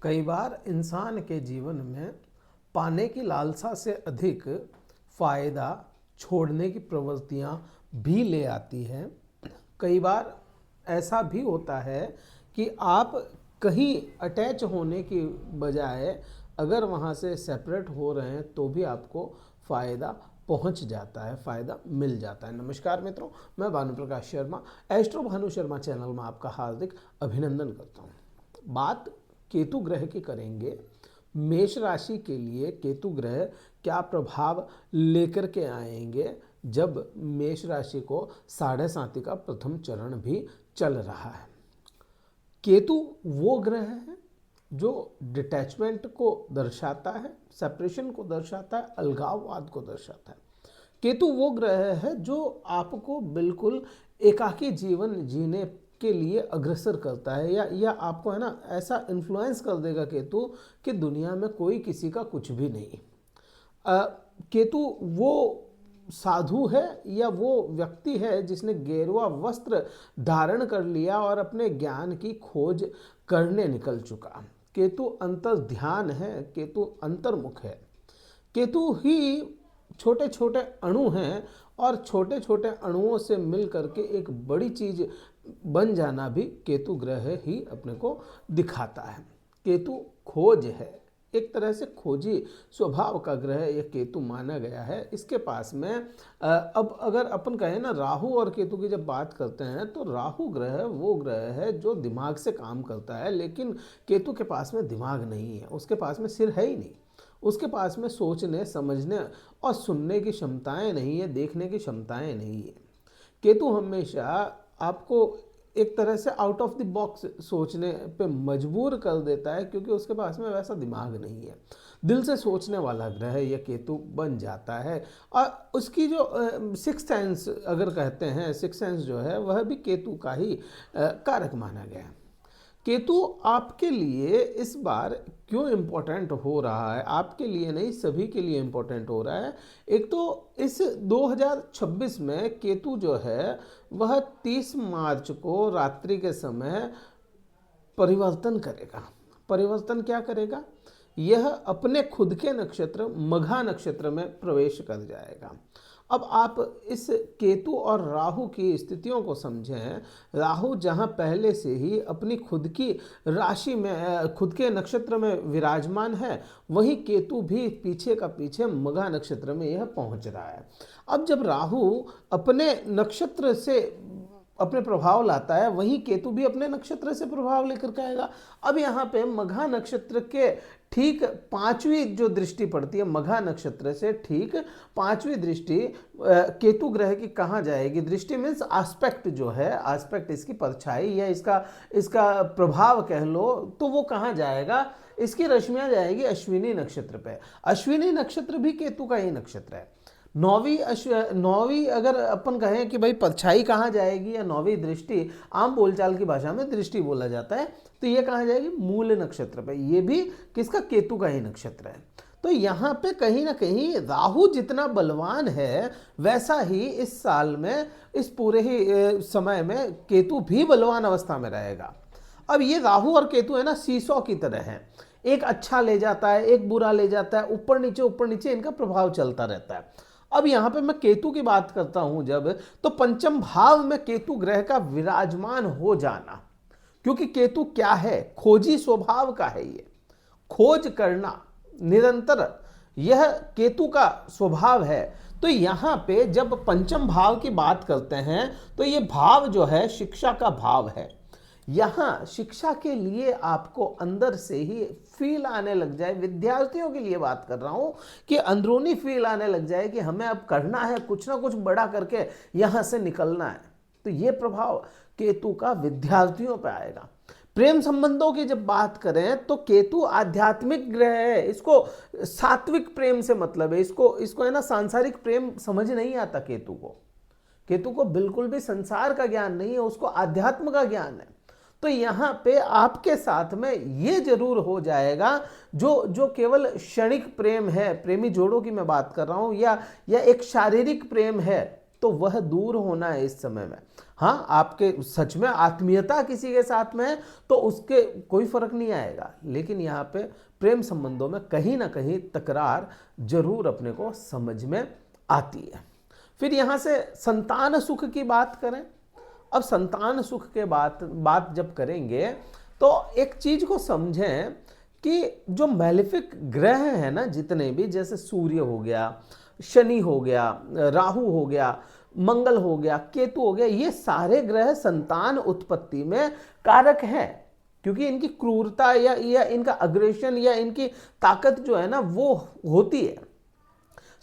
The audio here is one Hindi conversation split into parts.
कई बार इंसान के जीवन में पाने की लालसा से अधिक फायदा छोड़ने की प्रवृत्तियां भी ले आती हैं। कई बार ऐसा भी होता है कि आप कहीं अटैच होने की बजाय अगर वहाँ से सेपरेट हो रहे हैं तो भी आपको फ़ायदा पहुँच जाता है, फ़ायदा मिल जाता है। नमस्कार मित्रों, मैं भानु प्रकाश शर्मा एस्ट्रो भानु शर्मा चैनल में आपका हार्दिक अभिनंदन करता हूँ। बात केतु ग्रह की करेंगे। मेष राशि के लिए केतु ग्रह क्या प्रभाव लेकर के आएंगे जब मेष राशि को 7.5 का प्रथम चरण भी चल रहा है। केतु वो ग्रह है जो डिटैचमेंट को दर्शाता है, सेपरेशन को दर्शाता है, अलगाववाद को दर्शाता है। केतु वो ग्रह है जो आपको बिल्कुल एकाकी जीवन जीने के लिए अग्रसर करता है या आपको है ना ऐसा इन्फ्लुएंस कर देगा केतु कि दुनिया में कोई किसी का कुछ भी नहीं। केतु वो साधु है या वो व्यक्ति है जिसने गेरुआ वस्त्र धारण कर लिया और अपने ज्ञान की खोज करने निकल चुका। केतु अंतर ध्यान है, केतु अंतर्मुख है। केतु ही छोटे छोटे अणु हैं और छोटे छोटे अणुओं से मिल करके एक बड़ी चीज बन जाना भी केतु ग्रह ही अपने को दिखाता है। केतु खोज है, एक तरह से खोजी स्वभाव का ग्रह यह केतु माना गया है। इसके पास में अब अगर अपन कहें ना राहु और केतु की जब बात करते हैं तो राहु ग्रह वो ग्रह है जो दिमाग से काम करता है, लेकिन केतु के पास में दिमाग नहीं है, उसके पास में सिर है ही नहीं, उसके पास में सोचने समझने और सुनने की क्षमताएं नहीं है, देखने की क्षमताएं नहीं है। केतु हमेशा आपको एक तरह से आउट ऑफ द बॉक्स सोचने पे मजबूर कर देता है, क्योंकि उसके पास में वैसा दिमाग नहीं है। दिल से सोचने वाला ग्रह यह केतु बन जाता है। और उसकी जो सिक्स सेंस अगर कहते हैं, सिक्स सेंस जो है वह भी केतु का ही कारक माना गया है। केतु आपके लिए इस बार क्यों इम्पोर्टेंट हो रहा है? आपके लिए नहीं, सभी के लिए इम्पोर्टेंट हो रहा है। एक तो इस 2026 में केतु जो है वह 30 मार्च को रात्रि के समय परिवर्तन करेगा। परिवर्तन क्या करेगा? यह अपने खुद के नक्षत्र मघा नक्षत्र में प्रवेश कर जाएगा। अब आप इस केतु और राहु की स्थितियों को समझें। राहु जहां पहले से ही अपनी खुद की राशि में, खुद के नक्षत्र में विराजमान है, वहीं केतु भी पीछे का पीछे मघा नक्षत्र में यह पहुंच रहा है। अब जब राहु अपने नक्षत्र से अपने प्रभाव लाता है, वहीं केतु भी अपने नक्षत्र से प्रभाव लेकर के आएगा। अब यहाँ पे मघा नक्षत्र के ठीक 5वीं जो दृष्टि पड़ती है, मघा नक्षत्र से ठीक 5वीं दृष्टि केतु ग्रह की कहाँ जाएगी? दृष्टि मीन्स आस्पेक्ट जो है, आस्पेक्ट इसकी परछाई या इसका प्रभाव कह लो, तो वो कहाँ जाएगा? इसकी रश्मियाँ जाएगी अश्विनी नक्षत्र पे। अश्विनी नक्षत्र भी केतु का ही नक्षत्र है। नौवीं अगर अपन कहें कि भाई परछाई कहाँ जाएगी या नौवीं दृष्टि, आम बोलचाल की भाषा में दृष्टि बोला जाता है, तो ये कहाँ जाएगी? मूल नक्षत्र पे। ये भी किसका? केतु का ही नक्षत्र है। तो यहाँ पे कहीं ना कहीं राहु जितना बलवान है वैसा ही इस साल में, इस पूरे ही समय में केतु भी बलवान अवस्था में रहेगा। अब ये राहु और केतु है ना सीसॉ की तरह है, एक अच्छा ले जाता है, एक बुरा ले जाता है, ऊपर नीचे इनका प्रभाव चलता रहता है। अब यहाँ पे मैं केतु की बात करता हूं जब, तो पंचम भाव में केतु ग्रह का विराजमान हो जाना, क्योंकि केतु क्या है? खोजी स्वभाव का है। ये खोज करना निरंतर, यह केतु का स्वभाव है। तो यहाँ पे जब पंचम भाव की बात करते हैं तो ये भाव जो है शिक्षा का भाव है। यहाँ शिक्षा के लिए आपको अंदर से ही फील आने लग जाए, विद्यार्थियों के लिए बात कर रहा हूँ, कि अंदरूनी फील आने लग जाए कि हमें अब करना है, कुछ ना कुछ बड़ा करके यहाँ से निकलना है। तो ये प्रभाव केतु का विद्यार्थियों पे आएगा। प्रेम संबंधों की जब बात करें तो केतु आध्यात्मिक ग्रह है, इसको सात्विक प्रेम से मतलब है, इसको है ना सांसारिक प्रेम समझ नहीं आता केतु को बिल्कुल भी संसार का ज्ञान नहीं है, उसको आध्यात्म का ज्ञान है। तो यहाँ पे आपके साथ में ये जरूर हो जाएगा, जो केवल क्षणिक प्रेम है, प्रेमी जोड़ों की मैं बात कर रहा हूँ, या एक शारीरिक प्रेम है, तो वह दूर होना है इस समय में। हाँ, आपके सच में आत्मीयता किसी के साथ में है तो उसके कोई फर्क नहीं आएगा, लेकिन यहाँ पे प्रेम संबंधों में कहीं ना कहीं तकरार जरूर अपने को समझ में आती है। फिर यहाँ से संतान सुख की बात करें। अब संतान सुख के बात जब करेंगे तो एक चीज को समझें कि जो मैलेफिक ग्रह हैं ना जितने भी, जैसे सूर्य हो गया, शनि हो गया, राहु हो गया, मंगल हो गया, केतु हो गया, ये सारे ग्रह संतान उत्पत्ति में कारक हैं, क्योंकि इनकी क्रूरता या इनका अग्रेशन या इनकी ताकत जो है ना वो होती है।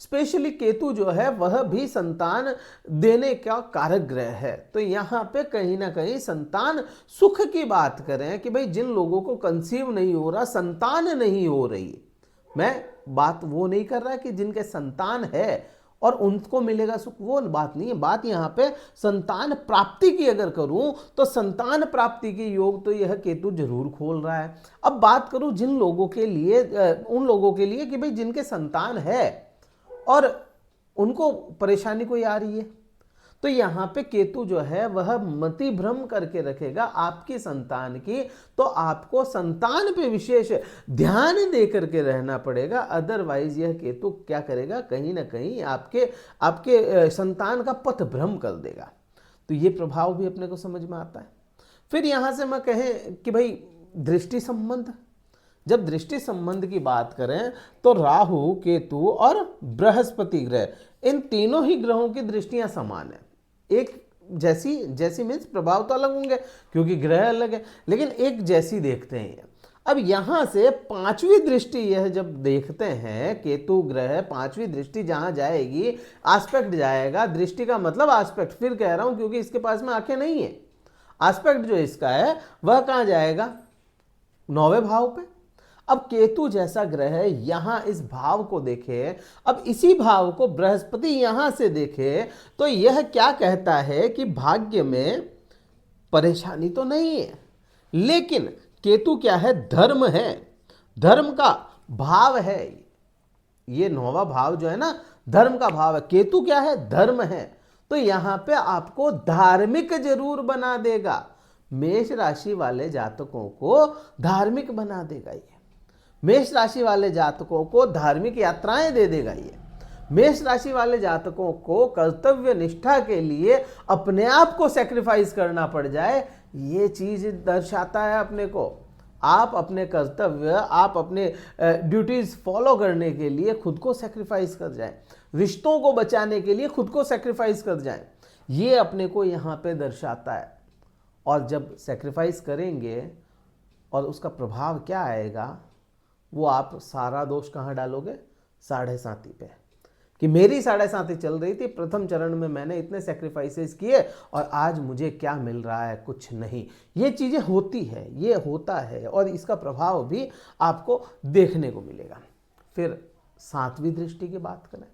स्पेशली केतु जो है वह भी संतान देने का कारक ग्रह है। तो यहाँ पे कहीं ना कहीं संतान सुख की बात करें कि भाई जिन लोगों को कंसीव नहीं हो रहा, संतान नहीं हो रही, मैं बात वो नहीं कर रहा कि जिनके संतान है और उनको मिलेगा सुख, वो बात नहीं है। बात यहाँ पे संतान प्राप्ति की अगर करूं तो संतान प्राप्ति की योग तो यह केतु जरूर खोल रहा है। अब बात करूं जिन लोगों के लिए, उन लोगों के लिए कि भाई जिनके संतान है और उनको परेशानी कोई आ रही है, तो यहाँ पे केतु जो है वह मति भ्रम करके रखेगा आपकी संतान की, तो आपको संतान पे विशेष ध्यान दे करके रहना पड़ेगा। अदरवाइज यह केतु क्या करेगा, कहीं ना कहीं आपके संतान का पथ भ्रम कर देगा। तो ये प्रभाव भी अपने को समझ में आता है। फिर यहाँ से मैं कहें कि भाई दृष्टि संबंध, जब दृष्टि संबंध की बात करें तो राहु, केतु और बृहस्पति ग्रह, इन तीनों ही ग्रहों की दृष्टियां समान है। एक जैसी मीन्स प्रभाव तो अलग होंगे क्योंकि ग्रह अलग है, लेकिन एक जैसी देखते हैं। अब यहां से पांचवी दृष्टि यह जब देखते हैं, केतु ग्रह पांचवी दृष्टि जहां जाएगी, एस्पेक्ट जाएगा। दृष्टि का मतलब एस्पेक्ट, फिर कह रहा हूं क्योंकि इसके पास में आंखें नहीं है। एस्पेक्ट जो इसका है वह कहां जाएगा, 9वें भाव पे। अब केतु जैसा ग्रह यहां इस भाव को देखे, अब इसी भाव को बृहस्पति यहां से देखे, तो यह क्या कहता है कि भाग्य में परेशानी तो नहीं है, लेकिन केतु क्या है, धर्म है, धर्म का भाव है। ये 9वां भाव जो है ना धर्म का भाव है, केतु क्या है, धर्म है। तो यहां पे आपको धार्मिक जरूर बना देगा। मेष राशि वाले जातकों को धार्मिक बना देगा ये, मेष राशि वाले जातकों को धार्मिक यात्राएं दे देगा ये, मेष राशि वाले जातकों को कर्तव्य निष्ठा के लिए अपने आप को सैक्रिफाइस करना पड़ जाए, ये चीज दर्शाता है अपने को। आप अपने कर्तव्य, आप अपने ड्यूटीज फॉलो करने के लिए खुद को सैक्रिफाइस कर जाएं, रिश्तों को बचाने के लिए खुद को सैक्रिफाइस कर जाएं, ये अपने को यहाँ पे दर्शाता है। और जब सैक्रिफाइस करेंगे और उसका प्रभाव क्या आएगा, वो आप सारा दोष कहाँ डालोगे, साढ़े साथी पे, कि मेरी साढ़े साथी चल रही थी, प्रथम चरण में मैंने इतने सेक्रीफाइसेस किए और आज मुझे क्या मिल रहा है, कुछ नहीं। ये चीज़ें होती है, ये होता है और इसका प्रभाव भी आपको देखने को मिलेगा। फिर 7वीं दृष्टि की बात करें।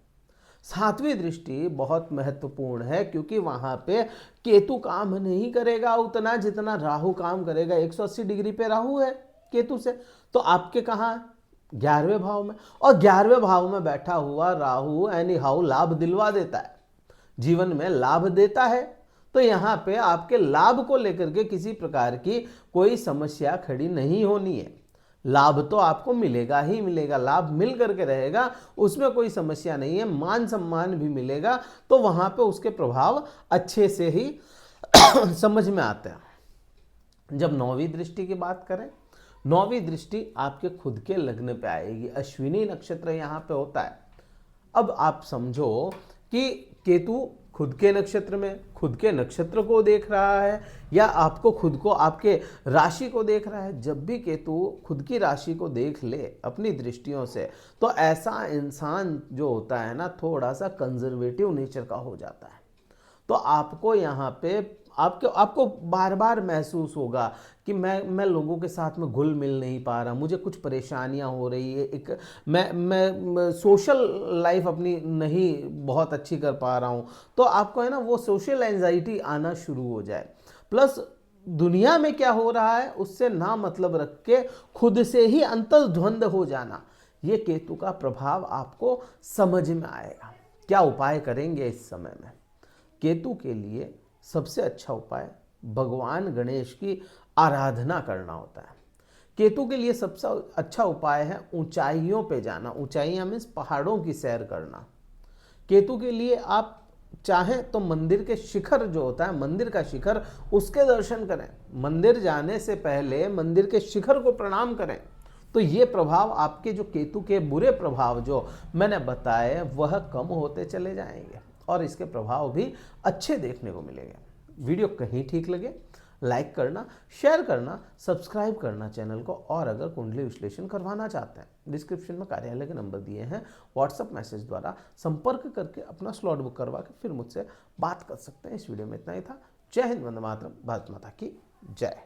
7वीं दृष्टि बहुत महत्वपूर्ण है क्योंकि वहां पे केतु काम नहीं करेगा उतना जितना राहु काम करेगा। 180 डिग्री पे राहु है केतु से, तो आपके कहाँ, 11वें भाव में, और 11वें भाव में बैठा हुआ राहु एनी हाउ लाभ दिलवा देता है, जीवन में लाभ देता है। तो यहाँ पे आपके लाभ को लेकर के किसी प्रकार की कोई समस्या खड़ी नहीं होनी है। लाभ तो आपको मिलेगा ही मिलेगा, लाभ मिल करके रहेगा, उसमें कोई समस्या नहीं है, मान सम्मान भी मिलेगा। तो वहां पे उसके प्रभाव अच्छे से ही समझ में आते हैं। जब 9वीं दृष्टि की बात करें, 9वीं दृष्टि आपके खुद के लग्न पे आएगी, अश्विनी नक्षत्र यहाँ पे होता है। अब आप समझो कि केतु खुद के नक्षत्र में खुद के नक्षत्र को देख रहा है या आपको खुद को आपके राशि को देख रहा है। जब भी केतु खुद की राशि को देख ले अपनी दृष्टियों से, तो ऐसा इंसान जो होता है ना, थोड़ा सा कंजर्वेटिव नेचर का हो जाता है। तो आपको यहाँ पे आपको बार बार महसूस होगा कि मैं लोगों के साथ में घुल मिल नहीं पा रहा, मुझे कुछ परेशानियां हो रही है, एक मैं सोशल लाइफ अपनी नहीं बहुत अच्छी कर पा रहा हूं। तो आपको है ना वो सोशल एंजाइटी आना शुरू हो जाए। प्लस दुनिया में क्या हो रहा है उससे ना मतलब रख के खुद से ही अंतर्द्वंद हो जाना, ये केतु का प्रभाव आपको समझ में आएगा। क्या उपाय करेंगे इस समय में? केतु के लिए सबसे अच्छा उपाय भगवान गणेश की आराधना करना होता है। केतु के लिए सबसे अच्छा उपाय है ऊंचाइयों पे जाना। ऊंचाइयां मीन्स पहाड़ों की सैर करना। केतु के लिए आप चाहें तो मंदिर के शिखर जो होता है, मंदिर का शिखर, उसके दर्शन करें। मंदिर जाने से पहले मंदिर के शिखर को प्रणाम करें। तो ये प्रभाव, आपके जो केतु के बुरे प्रभाव जो मैंने बताए, वह कम होते चले जाएंगे और इसके प्रभाव भी अच्छे देखने को मिलेंगे। वीडियो कहीं ठीक लगे लाइक करना, शेयर करना, सब्सक्राइब करना चैनल को। और अगर कुंडली विश्लेषण करवाना चाहते हैं, डिस्क्रिप्शन में कार्यालय के नंबर दिए हैं, व्हाट्सएप मैसेज द्वारा संपर्क करके अपना स्लॉट बुक करवा के फिर मुझसे बात कर सकते हैं। इस वीडियो में इतना ही था। जय हिंद, वंदे मातरम, भारत माता की जय।